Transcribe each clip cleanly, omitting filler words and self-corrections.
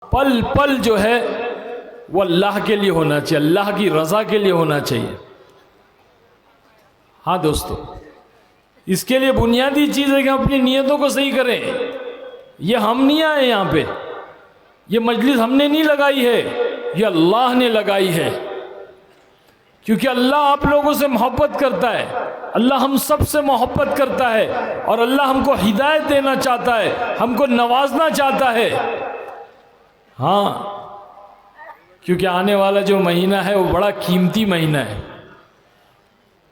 پل پل جو ہے وہ اللہ کے لیے ہونا چاہیے، اللہ کی رضا کے لیے ہونا چاہیے۔ ہاں دوستو، اس کے لیے بنیادی چیز ہے کہ ہم اپنی نیتوں کو صحیح کریں۔ یہ ہم نہیں آئے یہاں پہ، یہ مجلس ہم نے نہیں لگائی ہے، یہ اللہ نے لگائی ہے، کیونکہ اللہ آپ لوگوں سے محبت کرتا ہے، اللہ ہم سب سے محبت کرتا ہے، اور اللہ ہم کو ہدایت دینا چاہتا ہے، ہم کو نوازنا چاہتا ہے۔ ہاں، کیونکہ آنے والا جو مہینہ ہے وہ بڑا قیمتی مہینہ ہے،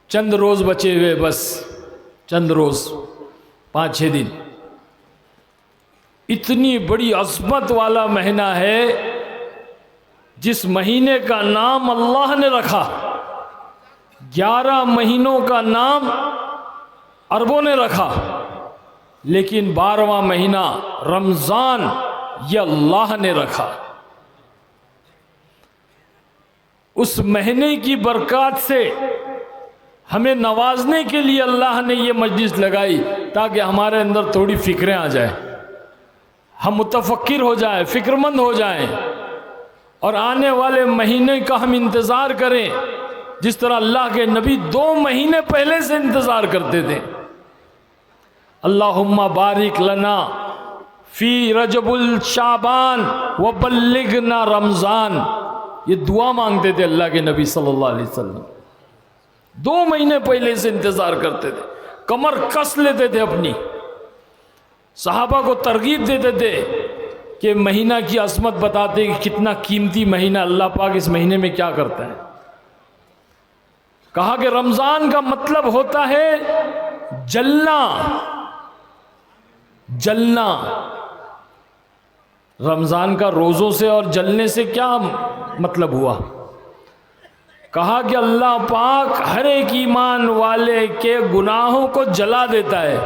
چند روز بچے ہوئے، بس چند روز، 5-6 دن۔ اتنی بڑی عظمت والا مہینہ ہے جس مہینے کا نام اللہ نے رکھا، 11 مہینوں کا نام عربوں نے رکھا، لیکن 12واں مہینہ رمضان یہ اللہ نے رکھا۔ اس مہینے کی برکات سے ہمیں نوازنے کے لیے اللہ نے یہ مجلس لگائی، تاکہ ہمارے اندر تھوڑی فکریں آ جائیں، ہم متفکر ہو جائیں، فکر مند ہو جائیں، اور آنے والے مہینے کا ہم انتظار کریں، جس طرح اللہ کے نبی 2 مہینے پہلے سے انتظار کرتے تھے۔ اللہم بارک لنا فی رجب الشعبان وبلغنا رمضان، یہ دعا مانگتے تھے اللہ کے نبی صلی اللہ علیہ وسلم، 2 مہینے پہلے سے انتظار کرتے تھے، کمر کس لیتے تھے اپنی، صحابہ کو ترغیب دیتے تھے کہ مہینہ کی عظمت بتاتے کہ کتنا قیمتی مہینہ، اللہ پاک اس مہینے میں کیا کرتا ہے۔ کہا کہ رمضان کا مطلب ہوتا ہے جلنا، جلنا۔ رمضان کا روزوں سے اور جلنے سے کیا مطلب ہوا؟ کہا کہ اللہ پاک ہر ایک ایمان والے کے گناہوں کو جلا دیتا ہے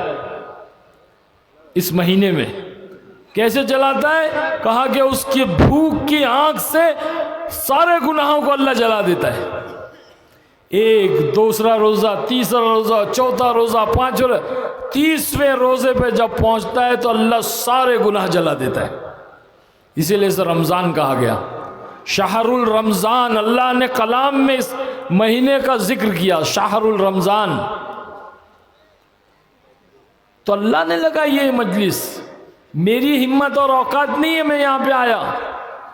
اس مہینے میں۔ کیسے جلاتا ہے؟ کہا کہ اس کی بھوک کی آنکھ سے سارے گناہوں کو اللہ جلا دیتا ہے۔ ایک، دوسرا روزہ، تیسرا روزہ، چوتھا روزہ، 5 روزہ، 30ویں روزے پہ جب پہنچتا ہے تو اللہ سارے گناہ جلا دیتا ہے۔ اسی لیے اسے رمضان کہا گیا، شہر الرمضان۔ اللہ نے کلام میں اس مہینے کا ذکر کیا، شہر الرمضان۔ تو اللہ نے لگا یہ مجلس، میری ہمت اور اوقات نہیں ہے، میں یہاں پہ آیا،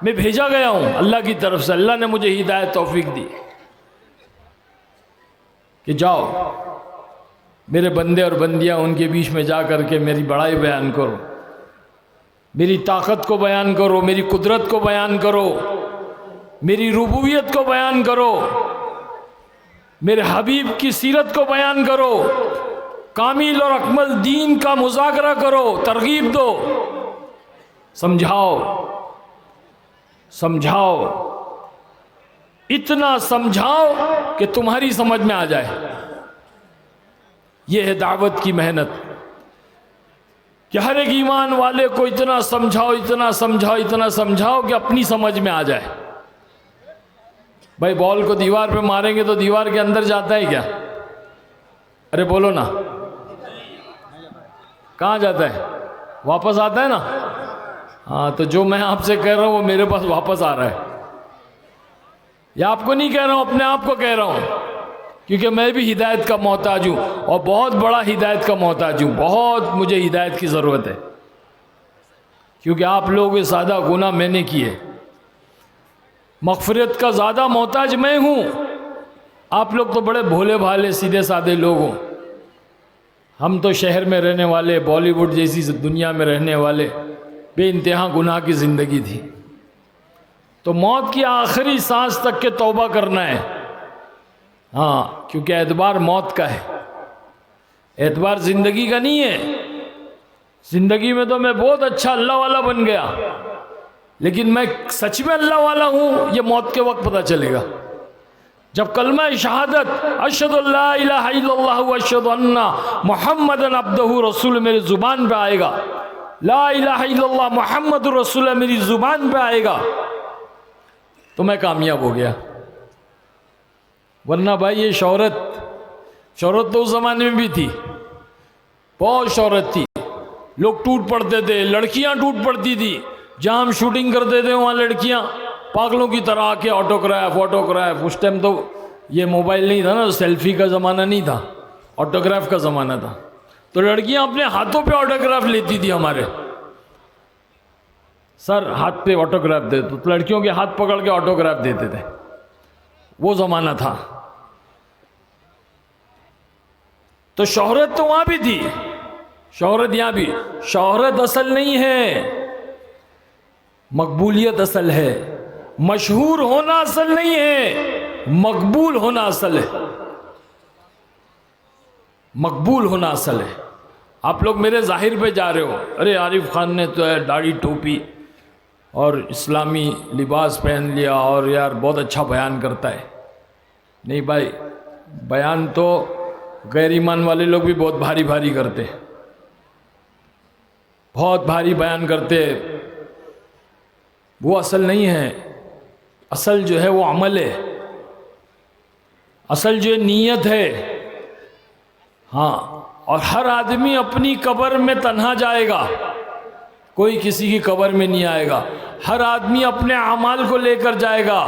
میں بھیجا گیا ہوں اللہ کی طرف سے، اللہ نے مجھے ہدایت توفیق دی کہ جاؤ میرے بندے اور بندیاں ان کے بیچ میں جا کر کے میری بڑائی بیان کرو، میری طاقت کو بیان کرو، میری قدرت کو بیان کرو، میری ربوبیت کو بیان کرو، میرے حبیب کی سیرت کو بیان کرو، کامل اور اکمل دین کا مذاکرہ کرو، ترغیب دو، سمجھاؤ، سمجھاؤ، اتنا سمجھاؤ کہ تمہاری سمجھ میں آ جائے۔ یہ ہے دعوت کی محنت، کہ ہر ایک ایمان والے کو اتنا سمجھاؤ، اتنا سمجھاؤ، اتنا سمجھاؤ کہ اپنی سمجھ میں آ جائے۔ بھائی بال کو دیوار پہ ماریں گے تو دیوار کے اندر جاتا ہے کیا؟ ارے بولو نا، کہاں جاتا ہے؟ واپس آتا ہے نا؟ ہاں، تو جو میں آپ سے کہہ رہا ہوں وہ میرے پاس واپس آ رہا ہے۔ یا آپ کو نہیں کہہ رہا ہوں، اپنے آپ کو کہہ رہا ہوں، کیونکہ میں بھی ہدایت کا محتاج ہوں، اور بہت بڑا ہدایت کا محتاج ہوں، بہت مجھے ہدایت کی ضرورت ہے، کیونکہ آپ لوگوں سے زیادہ گناہ میں نے کیے، مغفرت کا زیادہ محتاج میں ہوں۔ آپ لوگ تو بڑے بھولے بھالے سیدھے سادے لوگ ہوں، ہم تو شہر میں رہنے والے، بالی ووڈ جیسی دنیا میں رہنے والے، بے انتہا گناہ کی زندگی تھی۔ تو موت کی آخری سانس تک کے توبہ کرنا ہے، ہاں، کیونکہ اعتبار موت کا ہے، اعتبار زندگی کا نہیں ہے۔ زندگی میں تو میں بہت اچھا اللہ والا بن گیا، لیکن میں سچ میں اللہ والا ہوں یہ موت کے وقت پتہ چلے گا، جب کلمہ شہادت اشہد ان لا الہ الا اللہ واشہد ان محمد عبدہ رسول میری زبان پہ آئے گا، لا الہ الا اللہ محمد رسول میری زبان پہ آئے گا، تو میں کامیاب ہو گیا۔ ورنہ بھائی یہ شہرت تو اس زمانے میں بھی تھی، بہت شہرت تھی، لوگ ٹوٹ پڑتے تھے، لڑکیاں ٹوٹ پڑتی تھی، جہاں ہم شوٹنگ کرتے تھے وہاں لڑکیاں پاگلوں کی طرح آ کے آٹوگراف. اس ٹائم تو یہ موبائل نہیں تھا نا، سیلفی کا زمانہ نہیں تھا، آٹوگراف کا زمانہ تھا. تو لڑکیاں اپنے ہاتھوں پہ آٹوگراف لیتی تھی ہمارے. سر ہاتھ پہ آٹوگراف دے تو لڑکیوں کے ہاتھ پکڑ کے آٹوگراف دیتے تھے. وہ زمانہ تھا. تو شہرت تو وہاں بھی تھی، شہرت یہاں بھی. شہرت اصل نہیں ہے، مقبولیت اصل ہے. مشہور ہونا اصل نہیں ہے، مقبول ہونا اصل ہے. مقبول ہونا اصل ہے. آپ لوگ میرے ظاہر پہ جا رہے ہو، ارے عارف خان نے تو ہے داڑھی ٹوپی اور اسلامی لباس پہن لیا اور یار بہت اچھا بیان کرتا ہے. نہیں بھائی، بیان تو غیر ایمان والے لوگ بھی بہت بھاری بھاری کرتے، بہت بھاری بیان کرتے. وہ اصل نہیں ہے. اصل جو ہے وہ عمل ہے، اصل جو ہے نیت ہے. ہاں، اور ہر آدمی اپنی قبر میں تنہا جائے گا، کوئی کسی کی قبر میں نہیں آئے گا. ہر آدمی اپنے اعمال کو لے کر جائے گا.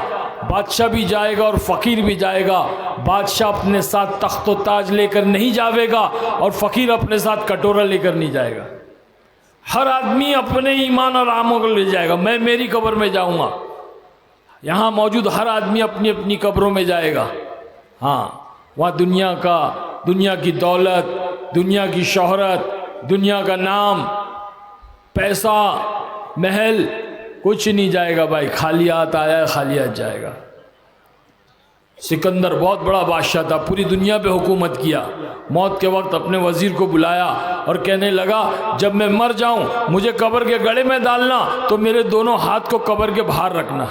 بادشاہ بھی جائے گا اور فقیر بھی جائے گا. بادشاہ اپنے ساتھ تخت و تاج لے کر نہیں جاوے گا اور فقیر اپنے ساتھ کٹورا لے کر نہیں جائے گا. ہر آدمی اپنے ایمان اور اعمال کو لے جائے گا. میں میری قبر میں جاؤں گا، یہاں موجود ہر آدمی اپنی اپنی قبروں میں جائے گا. ہاں، وہاں دنیا کی دولت، دنیا کی شہرت، دنیا کا نام، پیسہ، محل کچھ نہیں جائے گا بھائی. خالی ہاتھ آیا ہے، خالی ہاتھ جائے گا. سکندر بہت بڑا بادشاہ تھا، پوری دنیا پہ حکومت کیا. موت کے وقت اپنے وزیر کو بلایا اور کہنے لگا جب میں مر جاؤں مجھے قبر کے گڑھے میں ڈالنا تو میرے دونوں ہاتھ کو قبر کے باہر رکھنا.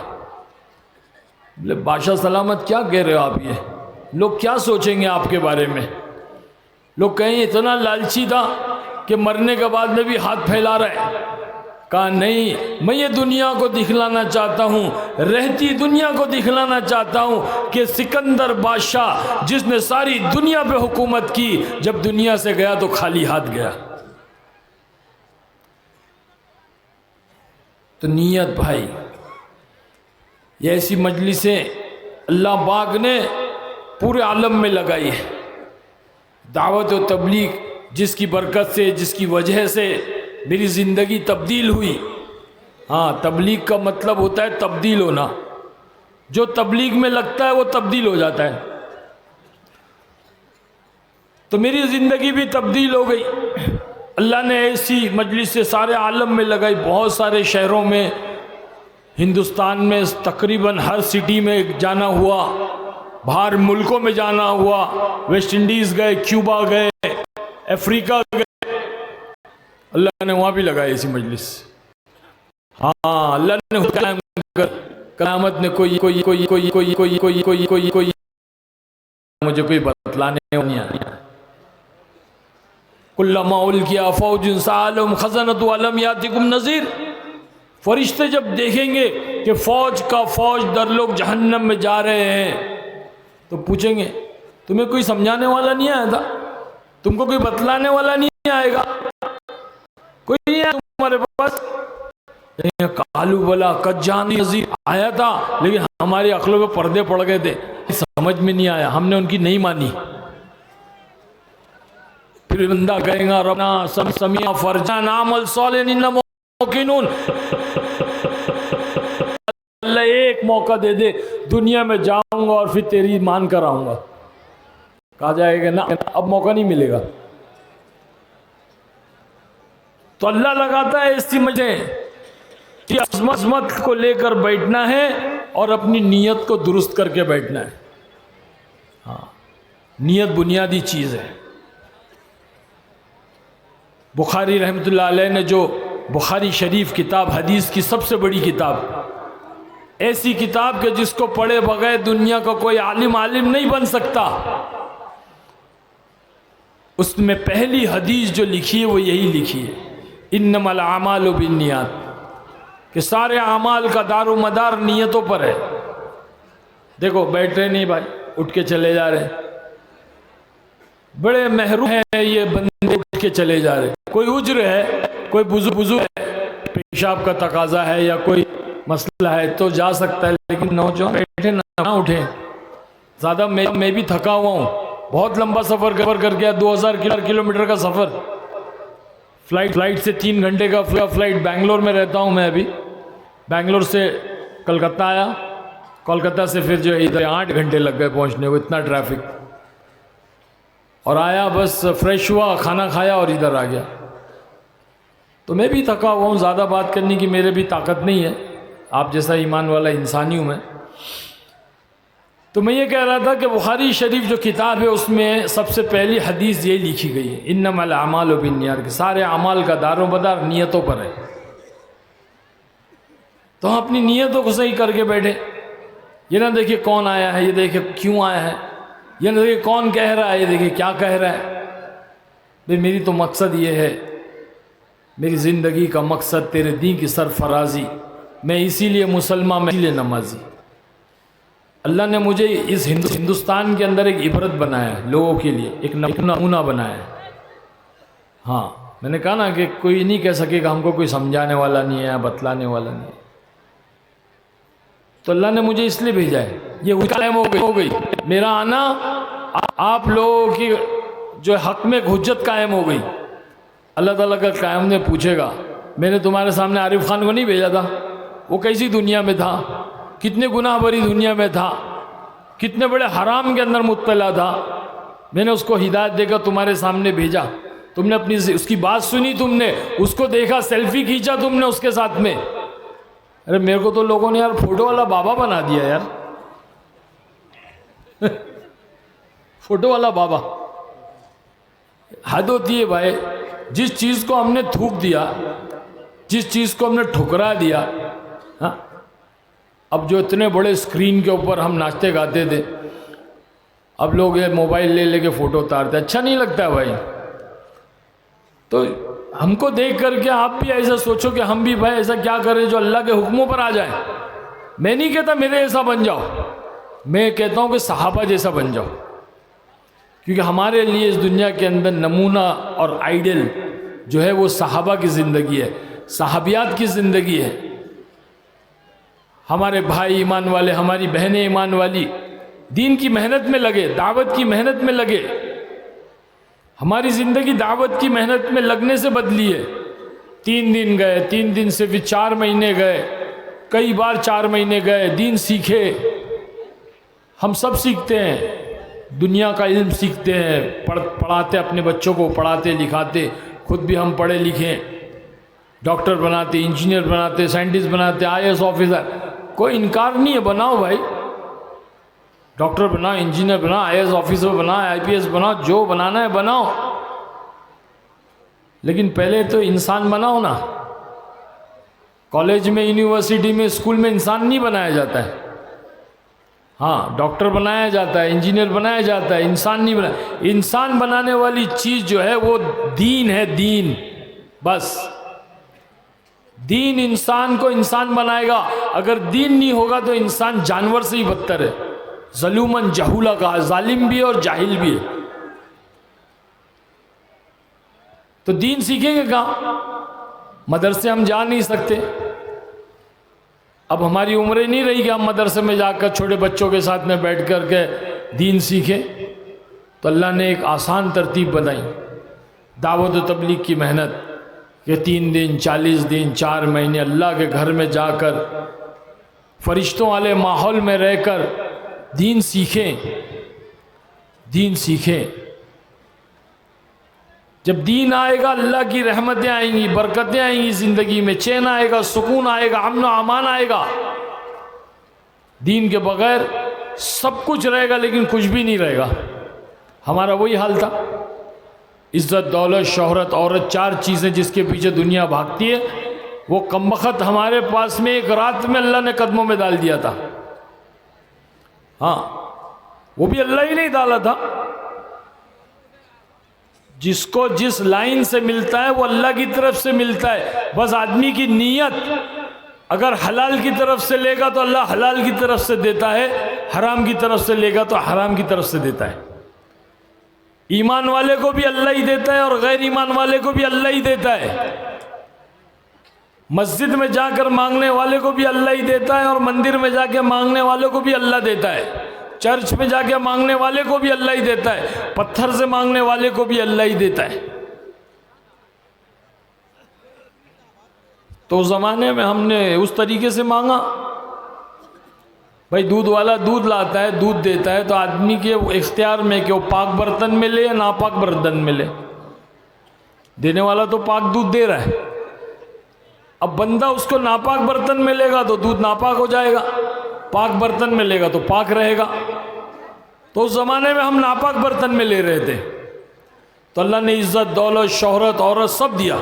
بولے بادشاہ سلامت کیا کہہ رہے ہو آپ؟ یہ لوگ کیا سوچیں گے آپ کے بارے میں؟ لوگ کہیں اتنا لالچی تھا کہ مرنے کے بعد میں بھی ہاتھ پھیلا رہا ہے. کہا نہیں، میں یہ دنیا کو دکھلانا چاہتا ہوں، رہتی دنیا کو دکھلانا چاہتا ہوں کہ سکندر بادشاہ جس نے ساری دنیا پہ حکومت کی، جب دنیا سے گیا تو خالی ہاتھ گیا. تو نیت بھائی، یہ ایسی مجلسیں اللہ پاک نے پورے عالم میں لگائی ہے. دعوت و تبلیغ جس کی برکت سے، جس کی وجہ سے میری زندگی تبدیل ہوئی. ہاں، تبلیغ کا مطلب ہوتا ہے تبدیل ہونا. جو تبلیغ میں لگتا ہے وہ تبدیل ہو جاتا ہے. تو میری زندگی بھی تبدیل ہو گئی. اللہ نے ایسی مجلس سے سارے عالم میں لگائی. بہت سارے شہروں میں، ہندوستان میں تقریباً ہر سٹی میں جانا ہوا، باہر ملکوں میں جانا ہوا. ویسٹ انڈیز گئے، کیوبا گئے، افریقہ گئے. اللہ نے وہاں بھی لگائی ایسی مجلس. ہاں، اللہ نے قیامت میں کوئی مجھے کوئی بتلانے نہیں آیا. کلما القی فوج سألهم خزنة ألم يأتكم نذير. فرشتے جب دیکھیں گے کہ فوج کا فوج در لوگ جہنم میں جا رہے ہیں تو پوچھیں گے تمہیں کوئی سمجھانے والا نہیں آیا تھا؟ تم کو کوئی بتلانے والا نہیں آئے گا؟ کوئی نہیں آیا تمہارے پاس؟ کالو بلا کجان نذیر آیا تھا، لیکن ہماری عقلوں پہ پردے پڑ گئے تھے، سمجھ میں نہیں آیا، ہم نے ان کی نہیں مانی. پھر بندہ کہے گا ربنا سمیع فرجان عمل صالح اننا موقنون. اللہ ایک موقع دے دے، دنیا میں جاؤں گا اور پھر تیری مان کر آؤں گا. کہا جائے گا نا اب موقع نہیں ملے گا. تو اللہ لگاتا ہے ایسی مجھیں کہ عظمت کو لے کر بیٹھنا ہے اور اپنی نیت کو درست کر کے بیٹھنا ہے. ہاں، نیت بنیادی چیز ہے. بخاری رحمۃ اللہ علیہ نے جو بخاری شریف کتاب، حدیث کی سب سے بڑی کتاب، ایسی کتاب کہ جس کو پڑھے بغیر دنیا کا کوئی عالم نہیں بن سکتا، اس میں پہلی حدیث جو لکھی ہے وہ یہی لکھی ہے انما الاعمال بالنیات، کہ سارے اعمال کا دار و مدار نیتوں پر ہے. دیکھو بیٹھ رہے نہیں بھائی، اٹھ کے چلے جا رہے، بڑے محروم ہیں یہ بندے، اٹھ کے چلے جا رہے. کوئی عذر ہے، کوئی بزرگ ہے، پیشاب کا تقاضا ہے یا کوئی مسئلہ ہے تو جا سکتا ہے، لیکن نوجوان بیٹھے نہ اٹھیں. زیادہ میں بھی تھکا ہوا ہوں، بہت لمبا سفر کر گیا، 2000 کلومیٹر کا سفر. فلائٹ سے 3 گھنٹے کا فلائٹ. بنگلور میں رہتا ہوں میں ابھی. بنگلور سے کلکتہ آیا، کولکتہ سے پھر جو ہے ادھر 8 گھنٹے لگ گئے پہنچنے کو، اتنا ٹریفک. اور آیا بس فریش ہوا، کھانا کھایا اور ادھر آ گیا. تو میں بھی تھکا ہوا ہوں، زیادہ بات کرنے کی میرے بھی طاقت نہیں ہے، آپ جیسا ایمان والا انسانی ہوں میں. تو میں یہ کہہ رہا تھا کہ بخاری شریف جو کتاب ہے اس میں سب سے پہلی حدیث یہ لکھی گئی ہے، انما الاعمال بالنیات، کہ سارے اعمال کا دار و مدار نیتوں پر ہے. تو ہم اپنی نیتوں کو صحیح کر کے بیٹھے. یہ نہ دیکھیں کون آیا ہے، یہ دیکھیں کیوں آیا ہے، یہ نہ دیکھیں کون کہہ رہا ہے، یہ دیکھیں کیا کہہ رہا ہے. بھئی میری تو مقصد یہ ہے، میری زندگی کا مقصد تیرے دین کی سرفرازی. میں اسی لیے مسلمان، میں اسی لیے نمازی. اللہ نے مجھے اس ہندوستان کے اندر ایک عبرت بنایا ہے، لوگوں کے لیے ایک نمونہ بنایا ہے. ہاں میں نے کہا نا کہ کوئی نہیں کہہ سکے کہ ہم کو کوئی سمجھانے والا نہیں ہے، بتلانے والا نہیں ہے. تو اللہ نے مجھے اس لیے بھیجا ہے. یہ قائم ہو گئی میرا آنا، آپ لوگوں کی جو حق میں حجت قائم ہو گئی. اللہ تعالیٰ کا قائم نے پوچھے گا، میں نے تمہارے سامنے عارف خان کو نہیں بھیجا تھا؟ وہ کیسی دنیا میں تھا، کتنے گناہ بری دنیا میں تھا، کتنے بڑے حرام کے اندر مطلع تھا. میں نے اس کو ہدایت دے کر تمہارے سامنے بھیجا. تم نے اپنی اس کی بات سنی، تم نے اس کو دیکھا، سیلفی کھینچا تم نے اس کے ساتھ میں. ارے میرے کو تو لوگوں نے یار فوٹو والا بابا بنا دیا یار. فوٹو والا بابا حد ہوتی ہے بھائی. جس چیز کو ہم نے تھوک دیا، جس چیز کو ہم نے ٹھکرا دیا. ہاں اب جو اتنے بڑے اسکرین کے اوپر ہم ناچتے گاتے تھے، اب لوگ یہ موبائل لے کے فوٹو اتارتے، اچھا نہیں لگتا ہے بھائی. تو ہم کو دیکھ کر کے آپ بھی ایسا سوچو کہ ہم بھی بھائی ایسا کیا کریں جو اللہ کے حکموں پر آ جائیں. میں نہیں کہتا میرے ایسا بن جاؤ، میں کہتا ہوں کہ صحابہ جیسا بن جاؤ. کیونکہ ہمارے لیے اس دنیا کے اندر نمونہ اور آئیڈل جو ہے وہ صحابہ کی زندگی ہے، صحابیات کی زندگی ہے. ہمارے بھائی ایمان والے، ہماری بہنیں ایمان والی دین کی محنت میں لگے، دعوت کی محنت میں لگے. ہماری زندگی دعوت کی محنت میں لگنے سے بدلی ہے. 3 دن گئے، 3 دن سے پھر 4 مہینے گئے، کئی بار 4 مہینے گئے، دین سیکھے. ہم سب سیکھتے ہیں، دنیا کا علم سیکھتے ہیں، پڑھاتے اپنے بچوں کو، پڑھاتے لکھاتے، خود بھی ہم پڑھے لکھے، ڈاکٹر بناتے، انجینئر بناتے، سائنٹسٹ بناتے، IAS آفیسر. کوئی انکار نہیں ہے، بناؤ بھائی، ڈاکٹر بناؤ، انجینئر بناؤ، IAS آفیسر بناؤ، IPS بناؤ، جو بنانا ہے بناؤ. لیکن پہلے تو انسان بناؤ نا. کالج میں، یونیورسٹی میں، اسکول میں انسان نہیں بنایا جاتا ہے. ہاں ڈاکٹر بنایا جاتا ہے، انجینئر بنایا جاتا ہے، انسان نہیں بنایا. انسان بنانے والی چیز جو ہے وہ دین ہے، دین. بس دین انسان کو انسان بنائے گا. اگر دین نہیں ہوگا تو انسان جانور سے ہی بدتر ہے. ظلومن جہولا کہا، ظالم بھی ہے اور جاہل بھی ہے. تو دین سیکھیں گے کہاں؟ مدرسے ہم جا نہیں سکتے. اب ہماری عمریں نہیں رہی کہ ہم مدرسے میں جا کر چھوٹے بچوں کے ساتھ میں بیٹھ کر کے دین سیکھیں. تو اللہ نے ایک آسان ترتیب بنائی، دعوت و تبلیغ کی محنت، کہ 3 دن، 40 دن، 4 مہینے اللہ کے گھر میں جا کر فرشتوں والے ماحول میں رہ کر دین سیکھیں، دین سیکھیں. جب دین آئے گا اللہ کی رحمتیں آئیں گی، برکتیں آئیں گی زندگی میں، چین آئے گا، سکون آئے گا، امن و امان آئے گا. دین کے بغیر سب کچھ رہے گا لیکن کچھ بھی نہیں رہے گا. ہمارا وہی حال تھا. عزت، دولت، شہرت، عورت، 4 چیزیں جس کے پیچھے دنیا بھاگتی ہے، وہ کمبخت ہمارے پاس میں ایک رات میں اللہ نے قدموں میں ڈال دیا تھا. ہاں وہ بھی اللہ ہی نہیں ڈالا تھا. جس کو جس لائن سے ملتا ہے وہ اللہ کی طرف سے ملتا ہے. بس آدمی کی نیت اگر حلال کی طرف سے لے گا تو اللہ حلال کی طرف سے دیتا ہے، حرام کی طرف سے لے گا تو حرام کی طرف سے دیتا ہے. ایمان والے کو بھی اللہ ہی دیتا ہے اور غیر ایمان والے کو بھی اللہ ہی دیتا ہے. مسجد میں جا کر مانگنے والے کو بھی اللہ ہی دیتا ہے اور مندر میں جا کے مانگنے والے کو بھی اللہ دیتا ہے، چرچ میں جا کے مانگنے والے کو بھی اللہ ہی دیتا ہے، پتھر سے مانگنے والے کو بھی اللہ ہی دیتا ہے۔ تو اس زمانے میں ہم نے اس طریقے سے مانگا، بھائی دودھ والا دودھ لاتا ہے، دودھ دیتا ہے، تو آدمی کے اختیار میں کہ وہ پاک برتن میں لے یا ناپاک برتن میں لے، دینے والا تو پاک دودھ دے رہا ہے، اب بندہ اس کو ناپاک برتن میں لے گا تو دودھ ناپاک ہو جائے گا، پاک برتن میں لے گا تو پاک رہے گا۔ تو اس زمانے میں ہم ناپاک برتن میں لے رہے تھے، تو اللہ نے عزت، دولت، شہرت، عورت سب دیا،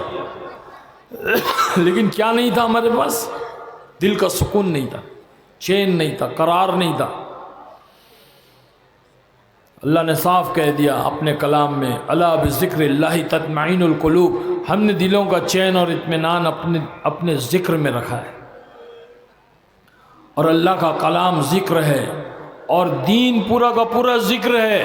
لیکن کیا نہیں تھا ہمارے پاس؟ دل کا سکون نہیں تھا، چین نہیں تھا، قرار نہیں تھا۔ اللہ نے صاف کہہ دیا اپنے کلام میں، الا بذکر اللہ تطمئن القلوب، ہم نے دلوں کا چین اور اطمینان اپنے ذکر میں رکھا ہے، اور اللہ کا کلام ذکر ہے، اور دین پورا کا پورا ذکر ہے۔